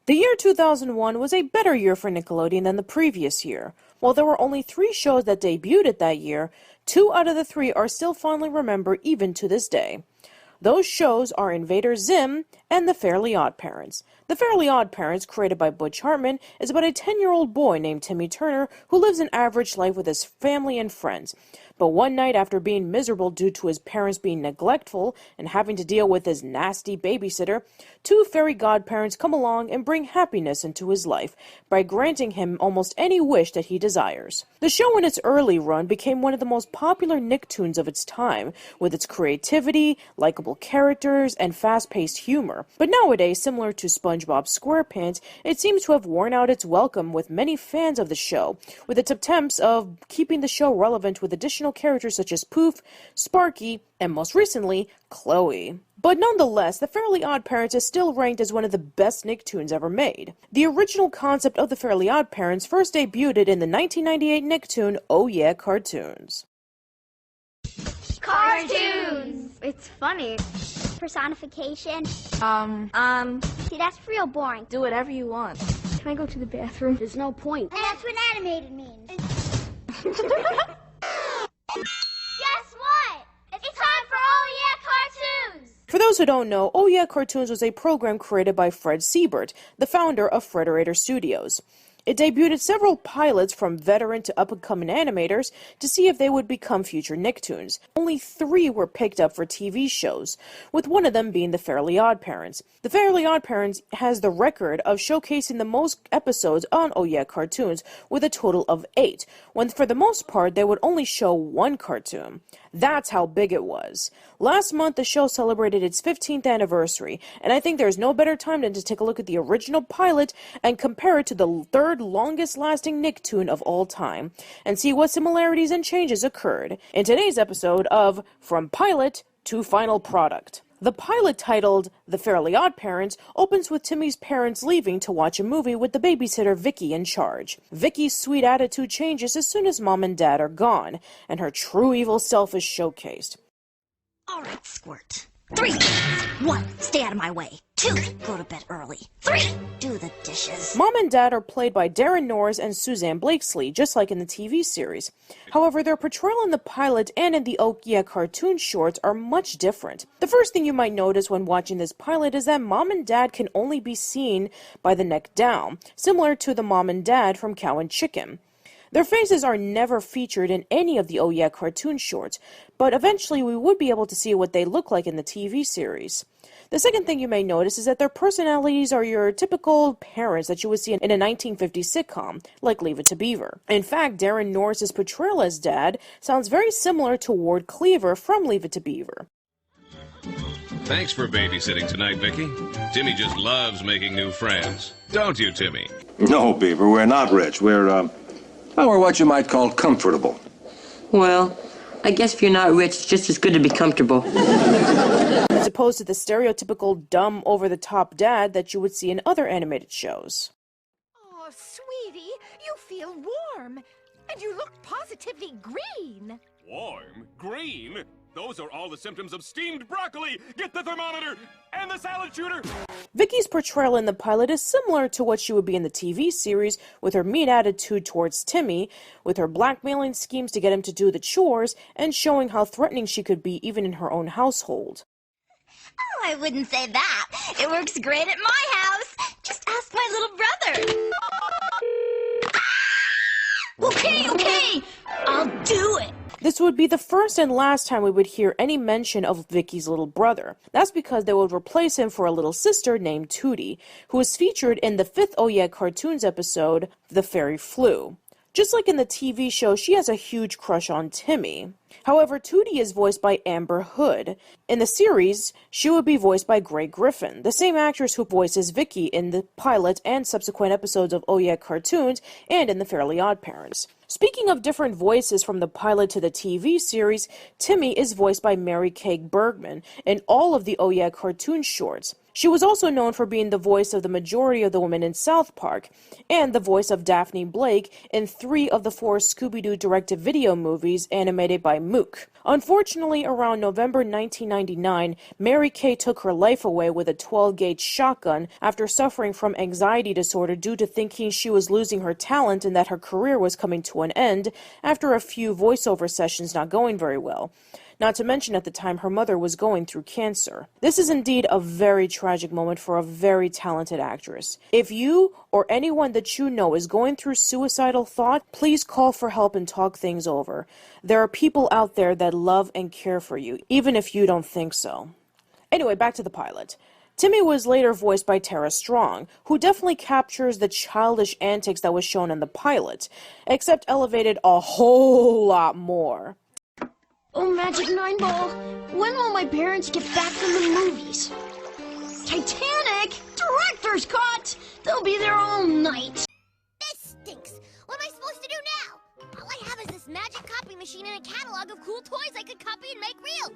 The year 2001 was a better year for Nickelodeon than the previous year. While there were only 3 shows that debuted that year, 2 out of the 3 are still fondly remembered even to this day. Those shows are Invader Zim and The Fairly OddParents. The Fairly OddParents, created by Butch Hartman, is about a 10-year-old boy named Timmy Turner who lives an average life with his family and friends. But one night, after being miserable due to his parents being neglectful and having to deal with his nasty babysitter, 2 fairy godparents come along and bring happiness into his life by granting him almost any wish that he desires. The show in its early run became one of the most popular Nicktoons of its time, with its creativity, likable characters, and fast-paced humor. But nowadays, similar to SpongeBob SquarePants, it seems to have worn out its welcome with many fans of the show, with its attempts of keeping the show relevant with additional characters such as Poof, Sparky, and most recently, Chloe. But nonetheless, The Fairly OddParents is still ranked as one of the best Nicktoons ever made. The original concept of The Fairly OddParents first debuted in the 1998 Nicktoon Oh Yeah Cartoons. Cartoons! It's funny. Personification. See, that's real boring. Do whatever you want. Can I go to the bathroom? There's no point. And that's what animated means. Guess what? It's time for Oh Yeah Cartoons! For those who don't know, Oh Yeah Cartoons was a program created by Fred Siebert, the founder of Frederator Studios. It debuted several pilots from veteran to up-and-coming animators to see if they would become future Nicktoons. Only 3 were picked up for TV shows, with one of them being The Fairly OddParents. The Fairly OddParents has the record of showcasing the most episodes on Oh Yeah Cartoons, with a total of 8, when for the most part they would only show 1 cartoon. That's how big it was. Last month, the show celebrated its 15th anniversary, and I think there's no better time than to take a look at the original pilot and compare it to the 3rd longest-lasting Nicktoon of all time, and see what similarities and changes occurred in today's episode of From Pilot to Final Product. The pilot, titled The Fairly OddParents, opens with Timmy's parents leaving to watch a movie with the babysitter Vicky in charge. Vicky's sweet attitude changes as soon as Mom and Dad are gone, and her true evil self is showcased. All right, Squirt. 3 things. 1, stay out of my way. 2, go to bed early. 3, do the dishes. Mom and Dad are played by Darren Norris and Suzanne Blakesley, just like in the TV series. However, their portrayal in the pilot and in the Oh Yeah cartoon shorts are much different. The first thing you might notice when watching this pilot is that Mom and Dad can only be seen by the neck down, similar to the Mom and Dad from Cow and Chicken. Their faces are never featured in any of the Oh Yeah cartoon shorts, but eventually we would be able to see what they look like in the TV series. The second thing you may notice is that their personalities are your typical parents that you would see in a 1950s sitcom, like Leave It to Beaver. In fact, Darren Norris's portrayal as Dad sounds very similar to Ward Cleaver from Leave It to Beaver. Thanks for babysitting tonight, Vicky. Timmy just loves making new friends. Don't you, Timmy? No, Beaver, we're not rich. We're what you might call comfortable. Well, I guess if you're not rich, it's just as good to be comfortable. As opposed to the stereotypical dumb, over-the-top dad that you would see in other animated shows. Oh, sweetie, you feel warm. And you look positively green. Warm? Green? Those are all the symptoms of steamed broccoli! Get the thermometer! And the salad shooter! Vicky's portrayal in the pilot is similar to what she would be in the TV series, with her mean attitude towards Timmy, with her blackmailing schemes to get him to do the chores, and showing how threatening she could be even in her own household. Oh, I wouldn't say that. It works great at my house. Just ask my little brother. Okay, I'll do it. This would be the first and last time we would hear any mention of Vicky's little brother. That's because they would replace him for a little sister named Tootie, who is featured in the 5th Oh Yeah Cartoons episode, The Fairy Flew. Just like in the TV show, she has a huge crush on Timmy. However, Tootie is voiced by Amber Hood. In the series, she would be voiced by Grey Griffin, the same actress who voices Vicky in the pilot and subsequent episodes of Oh Yeah Cartoons and in The Fairly OddParents. Speaking of different voices from the pilot to the TV series, Timmy is voiced by Mary Kay Bergman in all of the Oh Yeah Cartoon shorts. She was also known for being the voice of the majority of the women in South Park, and the voice of Daphne Blake in 3 of the 4 Scooby-Doo direct-to-video movies animated by Mook. Unfortunately, around November 1999, Mary Kay took her life away with a 12-gauge shotgun after suffering from anxiety disorder due to thinking she was losing her talent and that her career was coming to an end after a few voiceover sessions not going very well. Not to mention at the time her mother was going through cancer. This is indeed a very tragic moment for a very talented actress. If you or anyone that you know is going through suicidal thought, please call for help and talk things over. There are people out there that love and care for you, even if you don't think so. Anyway, back to the pilot. Timmy was later voiced by Tara Strong, who definitely captures the childish antics that was shown in the pilot, except elevated a whole lot more. Oh, Magic 9 Ball, when will my parents get back from the movies? Titanic? Director's cut! They'll be there all night. This stinks. What am I supposed to do now? All I have is this magic copy machine and a catalog of cool toys I could copy and make real.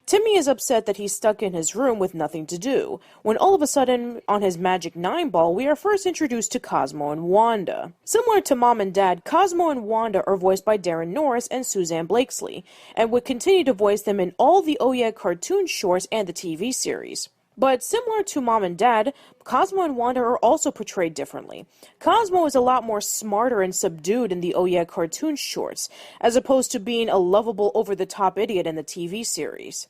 Timmy is upset that he's stuck in his room with nothing to do, when all of a sudden, on his Magic 9 Ball, we are first introduced to Cosmo and Wanda. Similar to Mom and Dad, Cosmo and Wanda are voiced by Darren Norris and Suzanne Blakesley, and would continue to voice them in all the Oh Yeah cartoon shorts and the TV series. But similar to Mom and Dad, Cosmo and Wanda are also portrayed differently. Cosmo is a lot more smarter and subdued in the Oh Yeah cartoon shorts, as opposed to being a lovable over-the-top idiot in the TV series.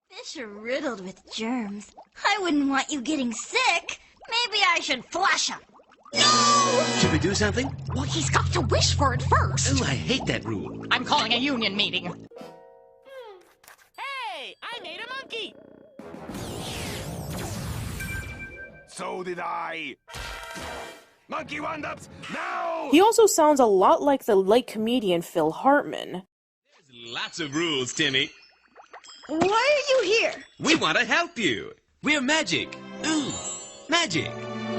Fish are riddled with germs. I wouldn't want you getting sick. Maybe I should flush them. No! Should we do something? Well, he's got to wish for it first. Oh, I hate that rule. I'm calling a union meeting. Hey, I made a monkey. So did I. Monkey wind-ups, now! He also sounds a lot like the late comedian Phil Hartman. There's lots of rules, Timmy. Why are you here? We want to help you. We're magic. Ooh, magic.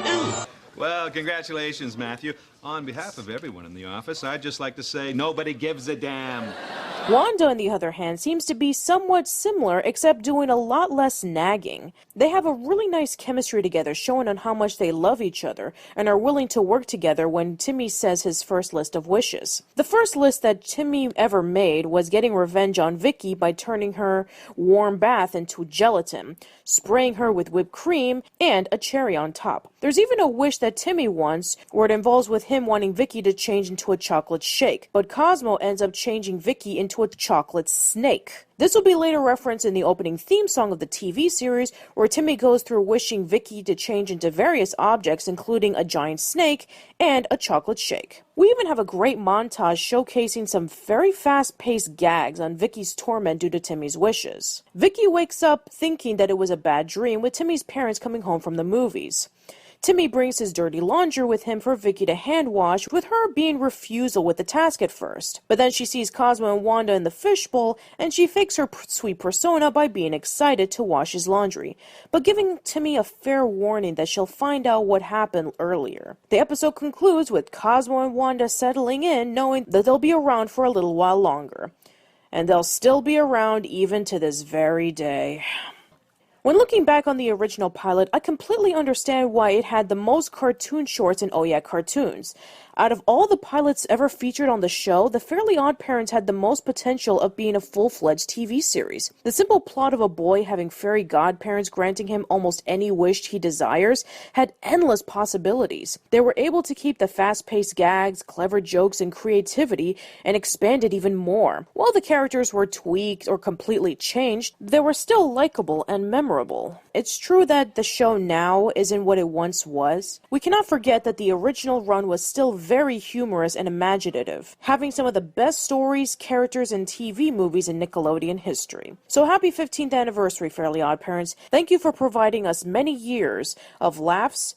Ooh. Well, congratulations, Matthew. On behalf of everyone in the office, I'd just like to say nobody gives a damn. Wanda, on the other hand, seems to be somewhat similar, except doing a lot less nagging. They have a really nice chemistry together, showing on how much they love each other, and are willing to work together when Timmy says his first list of wishes. The first list that Timmy ever made was getting revenge on Vicky by turning her warm bath into gelatin, spraying her with whipped cream, and a cherry on top. There's even a wish that Timmy wants, where it involves with him wanting Vicky to change into a chocolate shake, but Cosmo ends up changing Vicky into a chocolate snake. This will be later referenced in the opening theme song of the TV series, where Timmy goes through wishing Vicky to change into various objects, including a giant snake and a chocolate shake. We even have a great montage showcasing some very fast-paced gags on Vicky's torment due to Timmy's wishes. Vicky wakes up thinking that it was a bad dream, with Timmy's parents coming home from the movies. Timmy brings his dirty laundry with him for Vicky to hand wash, with her being refusal with the task at first. But then she sees Cosmo and Wanda in the fishbowl, and she fakes her sweet persona by being excited to wash his laundry, but giving Timmy a fair warning that she'll find out what happened earlier. The episode concludes with Cosmo and Wanda settling in, knowing that they'll be around for a little while longer. And they'll still be around even to this very day. When looking back on the original pilot, I completely understand why it had the most cartoon shorts in Oh Yeah cartoons. Out of all the pilots ever featured on the show, the Fairly OddParents had the most potential of being a full-fledged TV series. The simple plot of a boy having fairy godparents granting him almost any wish he desires had endless possibilities. They were able to keep the fast-paced gags, clever jokes, and creativity, and expand it even more. While the characters were tweaked or completely changed, they were still likable and memorable. It's true that the show now isn't what it once was. We cannot forget that the original run was still very humorous and imaginative, having some of the best stories, characters, and TV movies in Nickelodeon history. So happy 15th anniversary, Fairly OddParents. Thank you for providing us many years of laughs